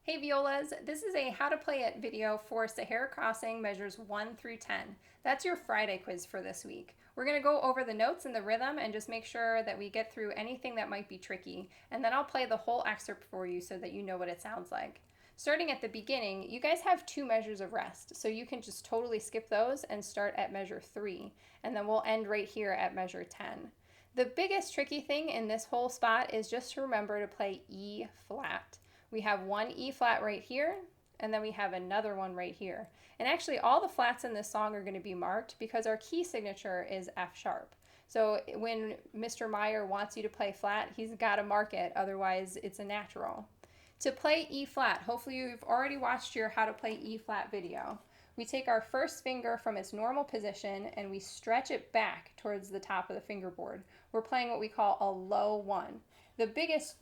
Hey Violas, this is a how to play it video for Sahara Crossing measures 1 through 10. That's your Friday quiz for this week. We're going to go over the notes and the rhythm and just make sure that we get through anything that might be tricky. And then I'll play the whole excerpt for you so that you know what it sounds like. Starting at the beginning, you guys have 2 measures of rest, so you can just totally skip those and start at measure 3. And then we'll end right here at measure 10. The biggest tricky thing in this whole spot is just to remember to play E flat. We have one E flat right here, and then we have another one right here. And actually all the flats in this song are going to be marked because our key signature is F sharp. So when Mr. Meyer wants you to play flat, he's got to mark it, otherwise it's a natural. To play E flat, hopefully you've already watched your how to play E flat video. We take our first finger from its normal position and we stretch it back towards the top of the fingerboard. We're playing what we call a low 1. The biggest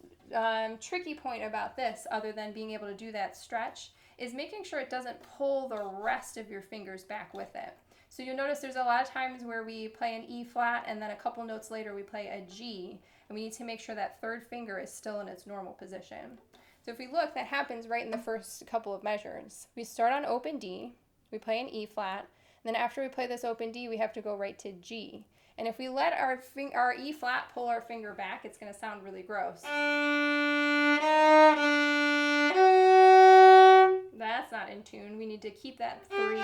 tricky point about this, other than being able to do that stretch, is making sure it doesn't pull the rest of your fingers back with it. So you'll notice there's a lot of times where we play an E flat and then a couple notes later we play a G, and we need to make sure that third finger is still in its normal position. So if we look, that happens right in the first couple of measures. We start on open D, we play an E flat, and then after we play this open D, we have to go right to G. And if we let our E flat pull our finger back, it's going to sound really gross. That's not in tune. We need to keep that 3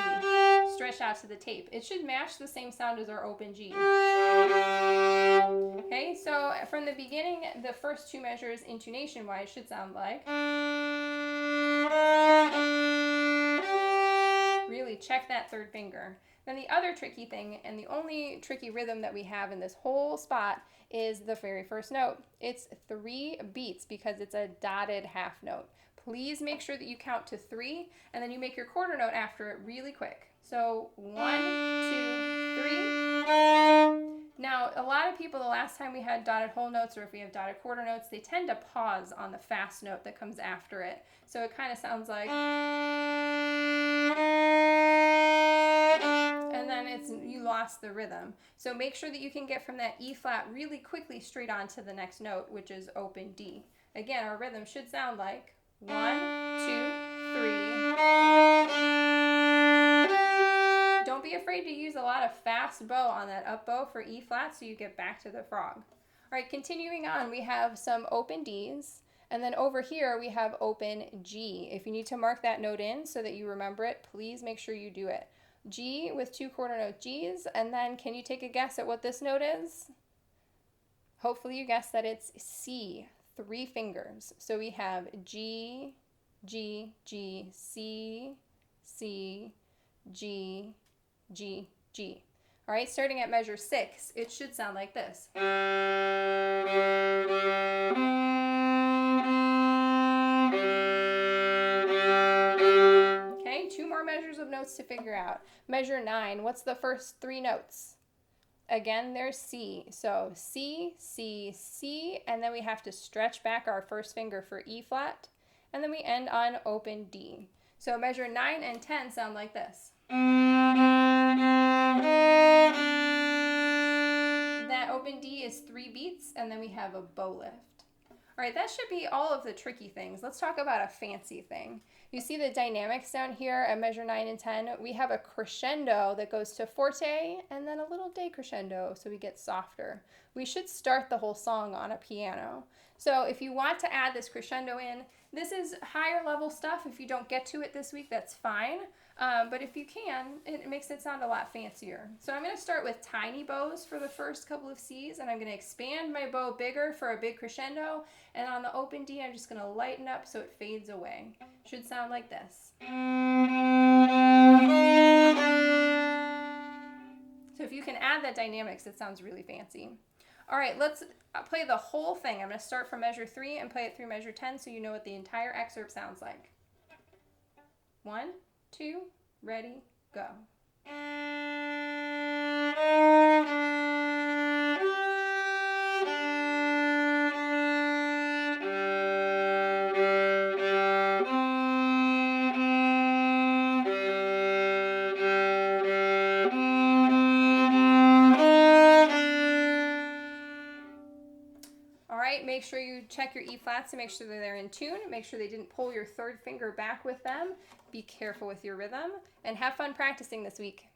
stretched out to the tape. It should match the same sound as our open G. Okay, so from the beginning, the first 2 measures intonation-wise should sound like. Really check that third finger. Then the other tricky thing, and the only tricky rhythm that we have in this whole spot, is the very first note. It's 3 beats because it's a dotted half note. Please make sure that you count to 3, and then you make your quarter note after it really quick. So 1, 2, 3. Now, a lot of people, the last time we had dotted whole notes, or if we have dotted quarter notes, they tend to pause on the fast note that comes after it. So it kind of sounds like, and then you lost the rhythm. So make sure that you can get from that E flat really quickly straight on to the next note, which is open D. Again, our rhythm should sound like 1, 2, 3. Don't be afraid to use a lot of fast bow on that up bow for E flat so you get back to the frog. All right, continuing on, we have some open Ds. And then over here, we have open G. If you need to mark that note in so that you remember it, please make sure you do it. G with 2 quarter note Gs. And then can you take a guess at what this note is? Hopefully you guessed that it's C, 3 fingers. So we have G, G, G, C, C, G, G, G. All right, starting at measure 6, it should sound like this. Okay, 2 more measures of notes to figure out. Measure 9, what's the first 3 notes? Again, there's C. So C, C, C, and then we have to stretch back our first finger for E flat, and then we end on open D. So measure 9 and 10 sound like this. That open D is 3 beats, and then we have a bow lift. All right, that should be all of the tricky things. Let's talk about a fancy thing. You see the dynamics down here at measure 9 and 10? We have a crescendo that goes to forte and then a little decrescendo, so we get softer. We should start the whole song on a piano. So if you want to add this crescendo in, this is higher level stuff. If you don't get to it this week, that's fine. But if you can, it makes it sound a lot fancier. So I'm going to start with tiny bows for the first couple of Cs, and I'm going to expand my bow bigger for a big crescendo, and on the open D, I'm just going to lighten up so it fades away. Should sound like this. So if you can add that dynamics, it sounds really fancy. All right, let's play the whole thing. I'm going to start from measure 3 and play it through measure 10 so you know what the entire excerpt sounds like. 1, 2, ready, go. make sure you check your E flats to make sure that they're in tune. Make sure they didn't pull your third finger back with them. Be careful with your rhythm, and have fun practicing this week.